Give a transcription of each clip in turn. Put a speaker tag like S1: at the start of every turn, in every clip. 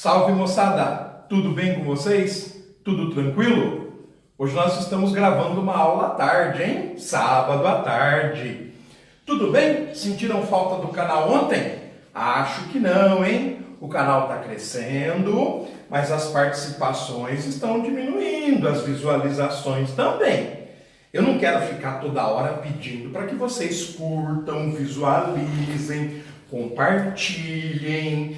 S1: Salve moçada, tudo bem com vocês? Tudo tranquilo? Hoje nós estamos gravando uma aula à tarde, hein? Sábado à tarde. Tudo bem? Sentiram falta do canal ontem? Acho que não, hein? O canal está crescendo, mas as participações estão diminuindo, as visualizações também. Eu não quero ficar toda hora pedindo para que vocês curtam, visualizem, compartilhem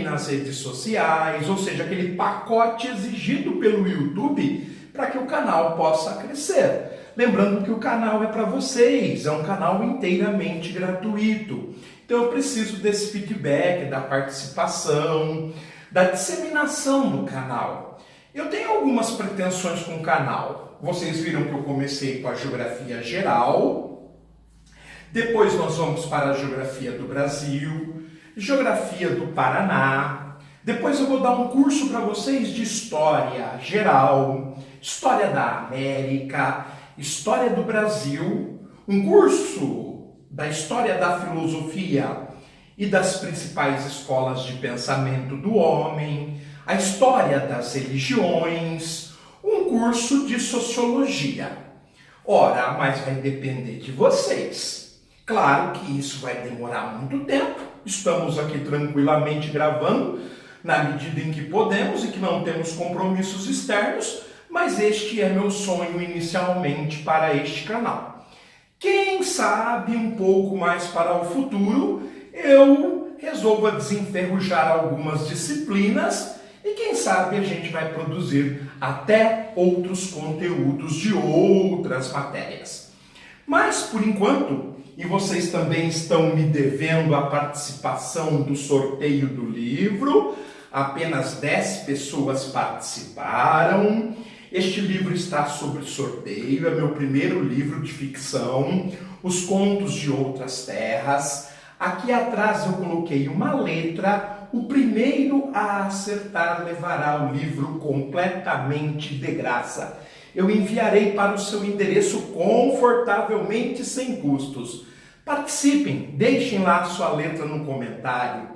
S1: nas redes sociais, ou seja, aquele pacote exigido pelo YouTube para que o canal possa crescer. Lembrando que o canal é para vocês, é um canal inteiramente gratuito. Então eu preciso desse feedback, da participação, da disseminação do canal. Eu tenho algumas pretensões com o canal. Vocês viram que eu comecei com a geografia geral, depois nós vamos para a geografia do Brasil, geografia do Paraná, depois eu vou dar um curso para vocês de história geral, história da América, história do Brasil, um curso da história da filosofia e das principais escolas de pensamento do homem, a história das religiões, um curso de sociologia. Ora, mas vai depender de vocês. Claro que isso vai demorar muito tempo. Estamos aqui tranquilamente gravando, na medida em que podemos e que não temos compromissos externos, mas este é meu sonho inicialmente para este canal. Quem sabe um pouco mais para o futuro, eu resolva desenferrujar algumas disciplinas e quem sabe a gente vai produzir até outros conteúdos de outras matérias. Mas, por enquanto, e vocês também estão me devendo a participação do sorteio do livro, apenas 10 pessoas participaram. Este livro está sob sorteio, é meu primeiro livro de ficção, Os Contos de Outras Terras. Aqui atrás eu coloquei uma letra. O primeiro a acertar levará o livro completamente de graça. Eu enviarei para o seu endereço confortavelmente sem custos. Participem, deixem lá a sua letra no comentário.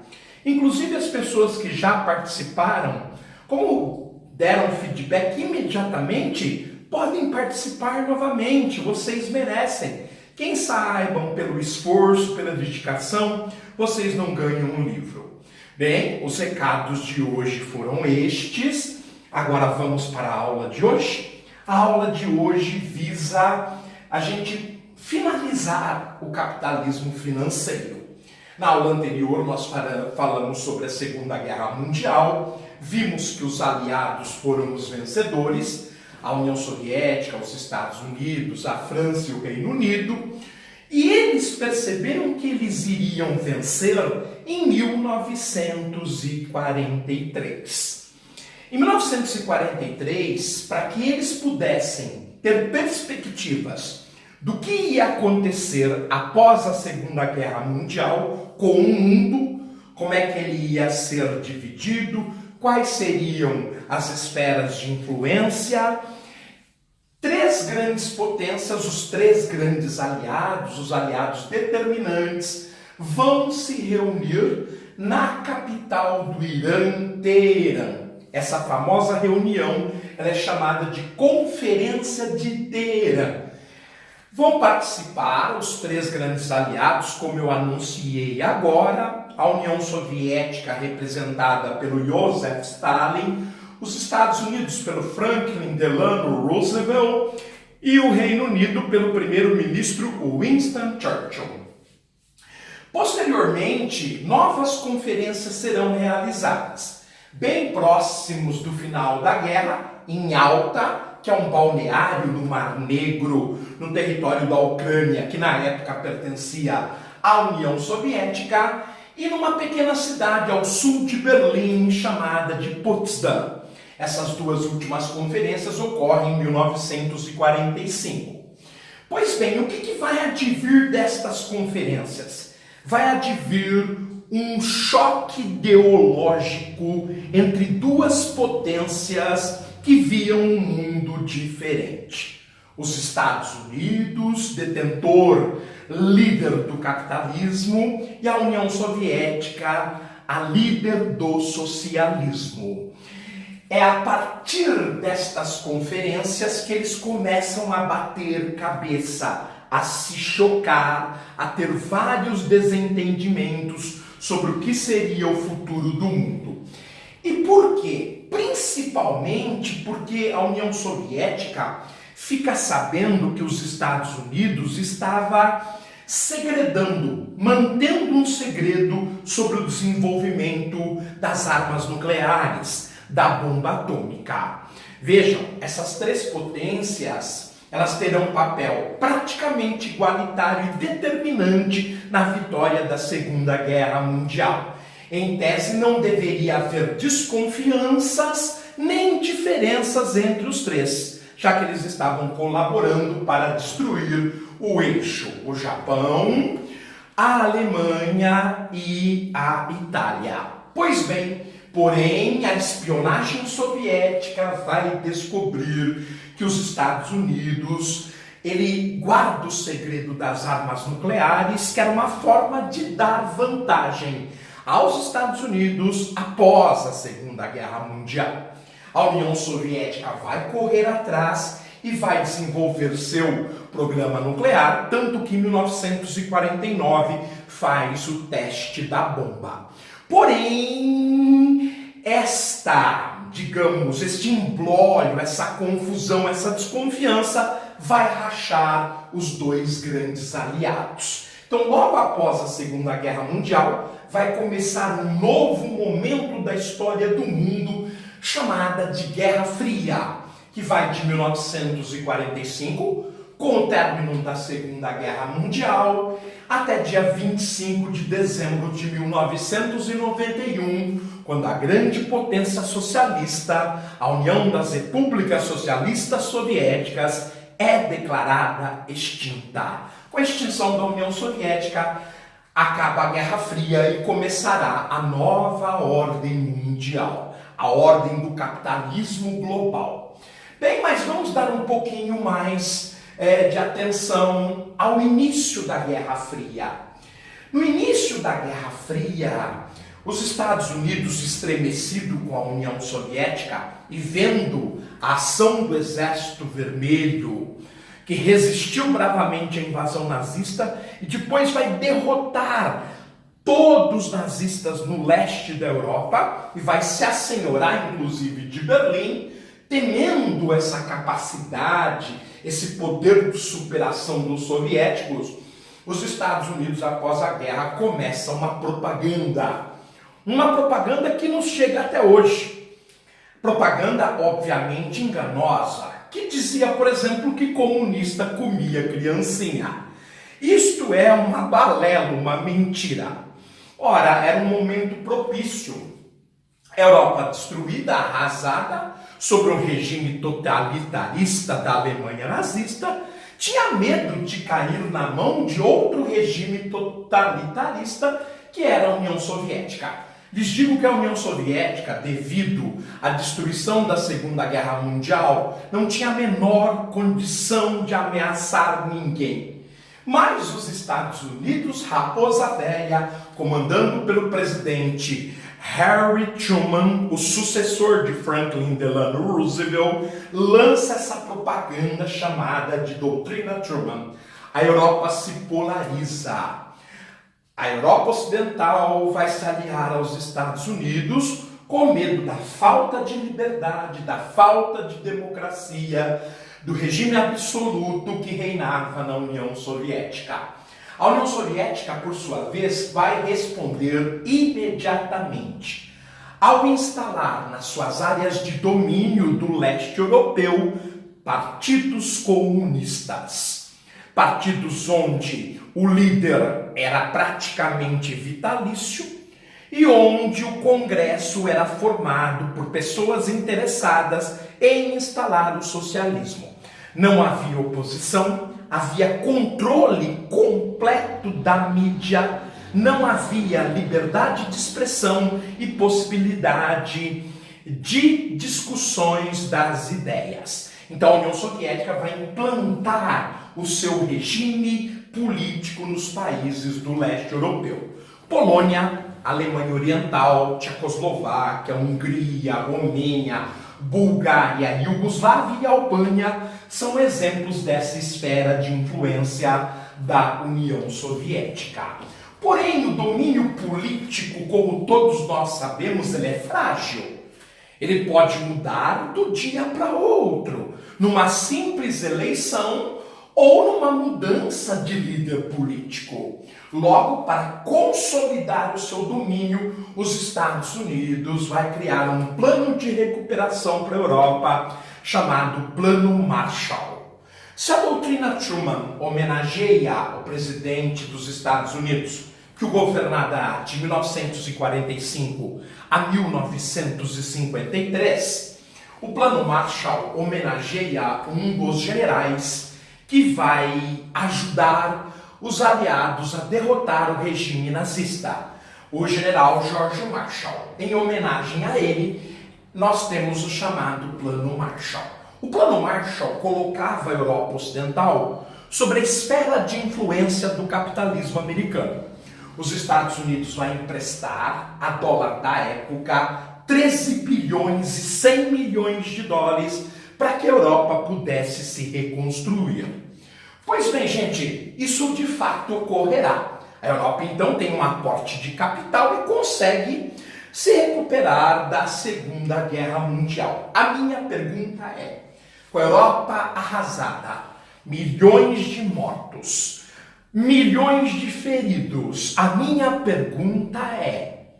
S1: Inclusive as pessoas que já participaram, como deram feedback imediatamente, podem participar novamente, vocês merecem. Quem saibam, pelo esforço, pela dedicação, vocês não ganham um livro. Bem, os recados de hoje foram estes. Agora vamos para a aula de hoje. A aula de hoje visa a gente finalizar o capitalismo financeiro. Na aula anterior nós falamos sobre a Segunda Guerra Mundial, vimos que os aliados foram os vencedores, a União Soviética, os Estados Unidos, a França e o Reino Unido, e eles perceberam que eles iriam vencer em 1943. Em 1943, para que eles pudessem ter perspectivas do que ia acontecer após a Segunda Guerra Mundial com o mundo, como é que ele ia ser dividido, quais seriam as esferas de influência, três grandes potências, os três grandes aliados, os aliados determinantes, vão se reunir na capital do Irã, Teherã. Essa famosa reunião ela é chamada de Conferência de Teherã. Vão participar os três grandes aliados, como eu anunciei agora, a União Soviética representada pelo Joseph Stalin, os Estados Unidos pelo Franklin Delano Roosevelt e o Reino Unido pelo primeiro-ministro Winston Churchill. Posteriormente, novas conferências serão realizadas, bem próximos do final da guerra, em Yalta, que é um balneário no Mar Negro, no território da Ucrânia, que na época pertencia à União Soviética, e numa pequena cidade ao sul de Berlim, chamada de Potsdam. Essas duas últimas conferências ocorrem em 1945. Pois bem, o que vai advir destas conferências? Vai advir um choque ideológico entre duas potências que viam um mundo diferente. Os Estados Unidos, detentor, líder do capitalismo, e a União Soviética, a líder do socialismo. É a partir destas conferências que eles começam a bater cabeça, a se chocar, a ter vários desentendimentos sobre o que seria o futuro do mundo. E por quê? Principalmente porque a União Soviética fica sabendo que os Estados Unidos estava segredando, mantendo um segredo sobre o desenvolvimento das armas nucleares, da bomba atômica. Vejam, essas três potências, elas terão um papel praticamente igualitário e determinante na vitória da Segunda Guerra Mundial. Em tese, não deveria haver desconfianças nem diferenças entre os três, já que eles estavam colaborando para destruir o eixo, o Japão, a Alemanha e a Itália. Pois bem, porém, a espionagem soviética vai descobrir que os Estados Unidos, ele guarda o segredo das armas nucleares, que era uma forma de dar vantagem aos Estados Unidos após a Segunda Guerra Mundial. A União Soviética vai correr atrás e vai desenvolver seu programa nuclear, tanto que em 1949 faz o teste da bomba. Porém, este imbróglio, essa confusão, essa desconfiança vai rachar os dois grandes aliados. Então, logo após a Segunda Guerra Mundial, vai começar um novo momento da história do mundo, chamada de Guerra Fria, que vai de 1945, com o término da Segunda Guerra Mundial, até dia 25 de dezembro de 1991, quando a grande potência socialista, a União das Repúblicas Socialistas Soviéticas, é declarada extinta. Com a extinção da União Soviética, acaba a Guerra Fria e começará a nova ordem mundial, a ordem do capitalismo global. Bem, mas vamos dar um pouquinho mais de atenção ao início da Guerra Fria. No início da Guerra Fria, os Estados Unidos, estremecido com a União Soviética e vendo a ação do Exército Vermelho, que resistiu bravamente à invasão nazista e depois vai derrotar todos os nazistas no leste da Europa e vai se assenhorar, inclusive, de Berlim, temendo essa capacidade, esse poder de superação dos soviéticos. Os Estados Unidos, após a guerra, começam uma propaganda que nos chega até hoje. Propaganda, obviamente, enganosa, que dizia, por exemplo, que comunista comia criancinha. Isto é uma balela, uma mentira. Ora, era um momento propício. A Europa destruída, arrasada, sobre um regime totalitarista da Alemanha nazista, tinha medo de cair na mão de outro regime totalitarista, que era a União Soviética. Lhes digo que a União Soviética, devido à destruição da Segunda Guerra Mundial, não tinha a menor condição de ameaçar ninguém. Mas os Estados Unidos, raposa velha, comandando pelo presidente Harry Truman, o sucessor de Franklin Delano Roosevelt, lança essa propaganda chamada de Doutrina Truman. A Europa se polariza. A Europa Ocidental vai se aliar aos Estados Unidos com medo da falta de liberdade, da falta de democracia, do regime absoluto que reinava na União Soviética. A União Soviética, por sua vez, vai responder imediatamente ao instalar nas suas áreas de domínio do leste europeu partidos comunistas. Partidos onde o líder era praticamente vitalício e onde o Congresso era formado por pessoas interessadas em instalar o socialismo. Não havia oposição, havia controle completo da mídia, não havia liberdade de expressão e possibilidade de discussões das ideias. Então a União Soviética vai implantar o seu regime político nos países do leste europeu. Polônia, Alemanha Oriental, Tchecoslováquia, Hungria, Romênia, Bulgária, Iugoslávia e Albânia são exemplos dessa esfera de influência da União Soviética. Porém, o domínio político, como todos nós sabemos, ele é frágil. Ele pode mudar do dia para outro, numa simples eleição ou numa mudança de líder político. Logo, para consolidar o seu domínio, os Estados Unidos vai criar um plano de recuperação para a Europa, chamado Plano Marshall. Se a doutrina Truman homenageia o presidente dos Estados Unidos, que o governará de 1945 a 1953, o Plano Marshall homenageia um dos generais que vai ajudar os aliados a derrotar o regime nazista, o general George Marshall. Em homenagem a ele, nós temos o chamado Plano Marshall. O Plano Marshall colocava a Europa Ocidental sobre a esfera de influência do capitalismo americano. Os Estados Unidos vão emprestar, a dólar da época, 13 bilhões e 100 milhões de dólares para que a Europa pudesse se reconstruir. Pois bem, gente, isso de fato ocorrerá. A Europa, então, tem um aporte de capital e consegue se recuperar da Segunda Guerra Mundial. A minha pergunta é, com a Europa arrasada, milhões de mortos, milhões de feridos, a minha pergunta é,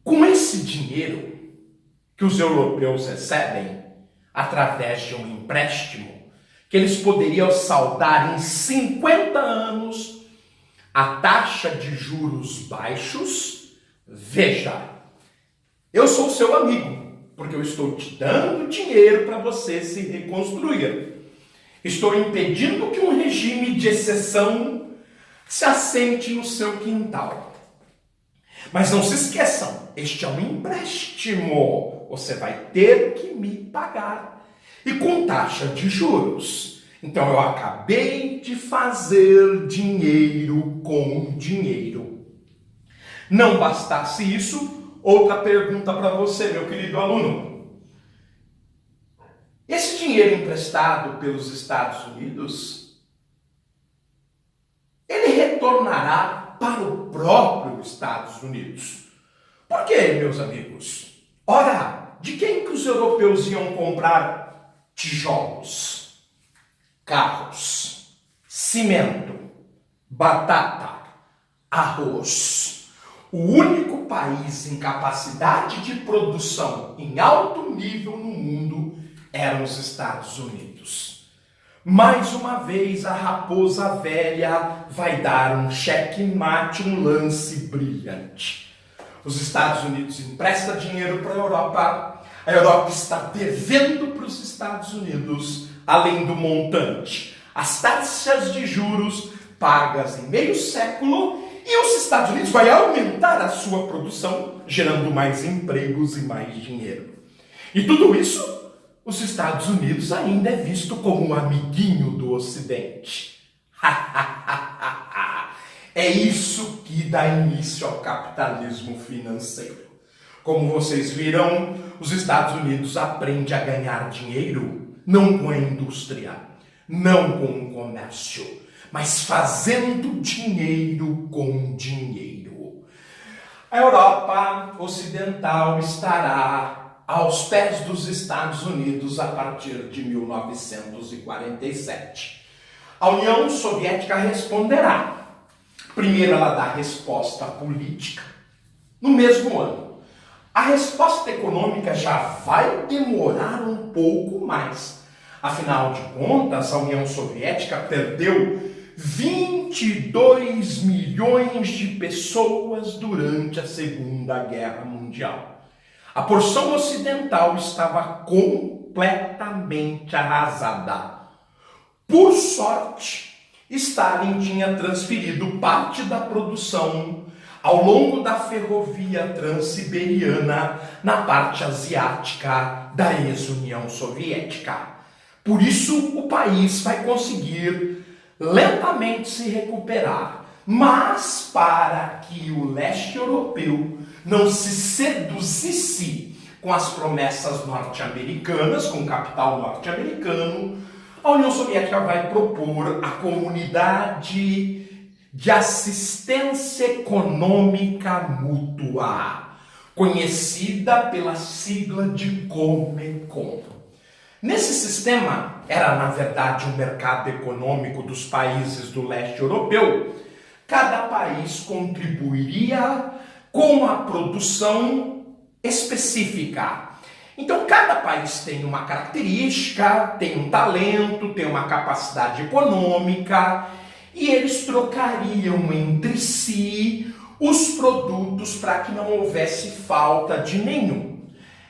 S1: com esse dinheiro que os europeus recebem através de um empréstimo, que eles poderiam saldar em 50 anos a taxa de juros baixos, veja, eu sou seu amigo, porque eu estou te dando dinheiro para você se reconstruir. Estou impedindo que um regime de exceção se assente no seu quintal. Mas não se esqueçam, este é um empréstimo. Você vai ter que me pagar. E com taxa de juros. Então eu acabei de fazer dinheiro com dinheiro. Não bastasse isso, outra pergunta para você, meu querido aluno. Esse dinheiro emprestado pelos Estados Unidos, ele retornará para o próprio Estados Unidos. Por quê, meus amigos? Ora, de quem que os europeus iam comprar tijolos, carros, cimento, batata, arroz? O único país em capacidade de produção em alto nível no mundo eram os Estados Unidos. Mais uma vez a raposa velha vai dar um checkmate, um lance brilhante. Os Estados Unidos emprestam dinheiro para a Europa está devendo para os Estados Unidos, além do montante, as taxas de juros pagas em meio século, e os Estados Unidos vai aumentar a sua produção, gerando mais empregos e mais dinheiro. E tudo isso, os Estados Unidos ainda é visto como um amiguinho do Ocidente. É isso que dá início ao capitalismo financeiro. Como vocês viram, os Estados Unidos aprendem a ganhar dinheiro não com a indústria, não com o comércio, mas fazendo dinheiro com dinheiro. A Europa Ocidental estará aos pés dos Estados Unidos a partir de 1947. A União Soviética responderá. Primeiro ela dá resposta política no mesmo ano. A resposta econômica já vai demorar um pouco mais. Afinal de contas, a União Soviética perdeu 22 milhões de pessoas durante a Segunda Guerra Mundial. A porção ocidental estava completamente arrasada. Por sorte, Stalin tinha transferido parte da produção ao longo da ferrovia transiberiana na parte asiática da ex-União Soviética. Por isso, o país vai conseguir lentamente se recuperar, Mas para que o leste europeu não se seduzisse com as promessas norte-americanas, com o capital norte-americano, a União Soviética vai propor a Comunidade de Assistência Econômica Mútua, conhecida pela sigla de Comecon. Nesse sistema, era na verdade um mercado econômico dos países do leste europeu. Cada país contribuiria com a produção específica. Então, cada país tem uma característica, tem um talento, tem uma capacidade econômica, e eles trocariam entre si os produtos para que não houvesse falta de nenhum.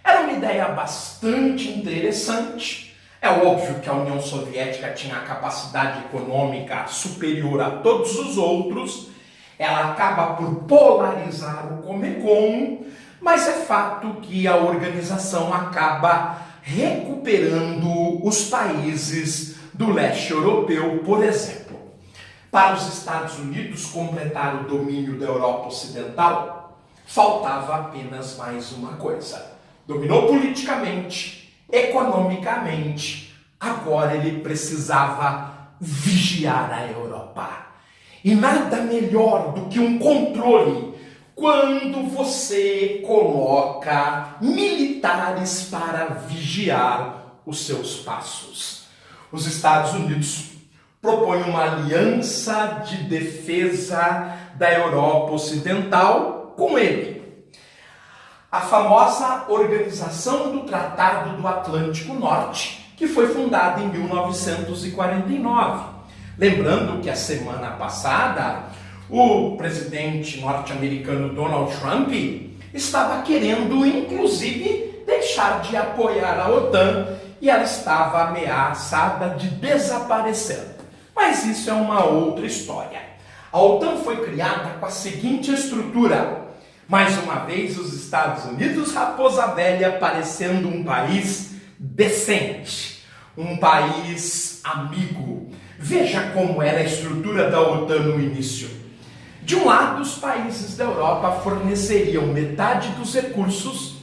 S1: Era uma ideia bastante interessante. É óbvio que a União Soviética tinha a capacidade econômica superior a todos os outros. Ela acaba por polarizar o Comecon, mas é fato que a organização acaba recuperando os países do leste europeu, por exemplo. Para os Estados Unidos completar o domínio da Europa Ocidental, faltava apenas mais uma coisa. Dominou politicamente, economicamente, agora ele precisava vigiar a Europa. E nada melhor do que um controle quando você coloca militares para vigiar os seus passos. Os Estados Unidos propõem uma aliança de defesa da Europa Ocidental com ele. A famosa Organização do Tratado do Atlântico Norte, que foi fundada em 1949. Lembrando que a semana passada, o presidente norte-americano Donald Trump estava querendo, inclusive, deixar de apoiar a OTAN e ela estava ameaçada de desaparecer. Mas isso é uma outra história. A OTAN foi criada com a seguinte estrutura. Mais uma vez, os Estados Unidos, raposa velha, parecendo um país decente, um país amigo. Veja como era a estrutura da OTAN no início. De um lado, os países da Europa forneceriam metade dos recursos,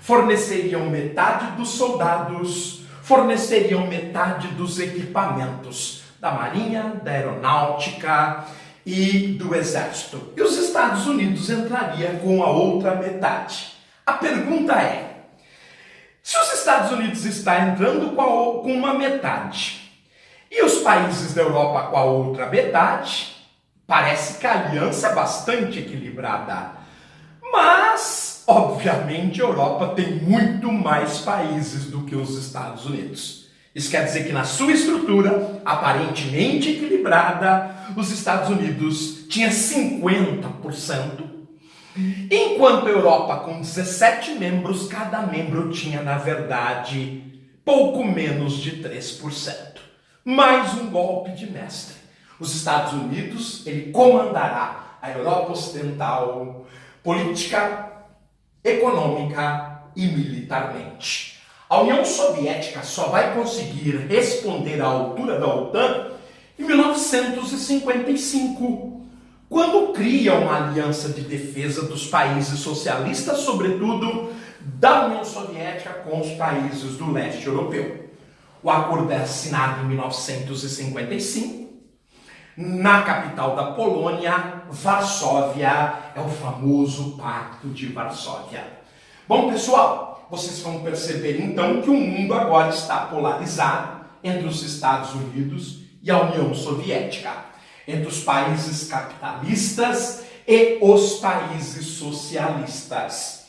S1: forneceriam metade dos soldados, forneceriam metade dos equipamentos da Marinha, da Aeronáutica e do Exército. E os Estados Unidos entrariam com a outra metade. A pergunta é, se os Estados Unidos está entrando com uma metade e os países da Europa com a outra metade, parece que a aliança é bastante equilibrada. Mas, obviamente, a Europa tem muito mais países do que os Estados Unidos. Isso quer dizer que na sua estrutura, aparentemente equilibrada, os Estados Unidos tinha 50%, enquanto a Europa, com 17 membros, cada membro tinha, na verdade, pouco menos de 3%. Mais um golpe de mestre. Os Estados Unidos, ele comandará a Europa Ocidental, política, econômica e militarmente. A União Soviética só vai conseguir responder à altura da OTAN em 1955, quando cria uma aliança de defesa dos países socialistas, sobretudo da União Soviética com os países do leste europeu. O acordo é assinado em 1955, na capital da Polônia, Varsóvia, é o famoso Pacto de Varsóvia. Bom, pessoal, vocês vão perceber então que o mundo agora está polarizado entre os Estados Unidos e a União Soviética, entre os países capitalistas e os países socialistas.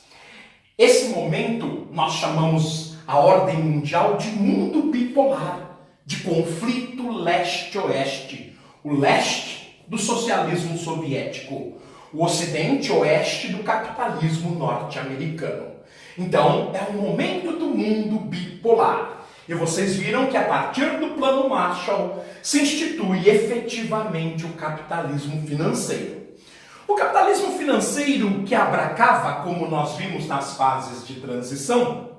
S1: Esse momento nós chamamos a ordem mundial de mundo bipolar, de conflito leste-oeste. O leste do socialismo soviético, o ocidente-oeste do capitalismo norte-americano. Então, é um momento do mundo bipolar. E vocês viram que a partir do Plano Marshall se institui efetivamente o capitalismo financeiro. O capitalismo financeiro que abracava, como nós vimos nas fases de transição,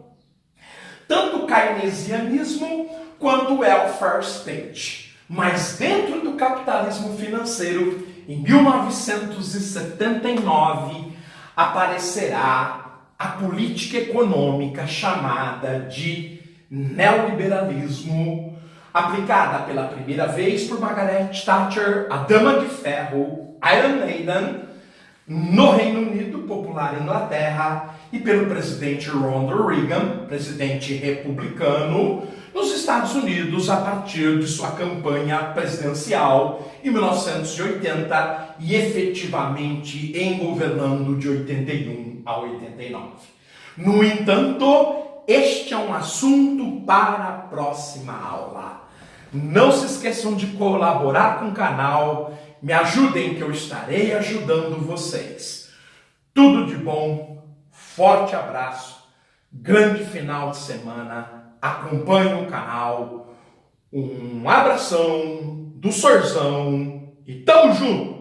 S1: tanto o keynesianismo quanto o welfare state. Mas dentro do capitalismo financeiro em 1979, aparecerá a política econômica chamada de neoliberalismo, aplicada pela primeira vez por Margaret Thatcher, a Dama de Ferro, Iron Maiden, no Reino Unido, popular Inglaterra, e pelo presidente Ronald Reagan, presidente republicano, nos Estados Unidos, a partir de sua campanha presidencial em 1980 e efetivamente em governando de 81 a 89. No entanto, este é um assunto para a próxima aula. Não se esqueçam de colaborar com o canal, me ajudem que eu estarei ajudando vocês. Tudo de bom, forte abraço, grande final de semana, acompanhe o canal, um abração do Sorzão e tamo junto!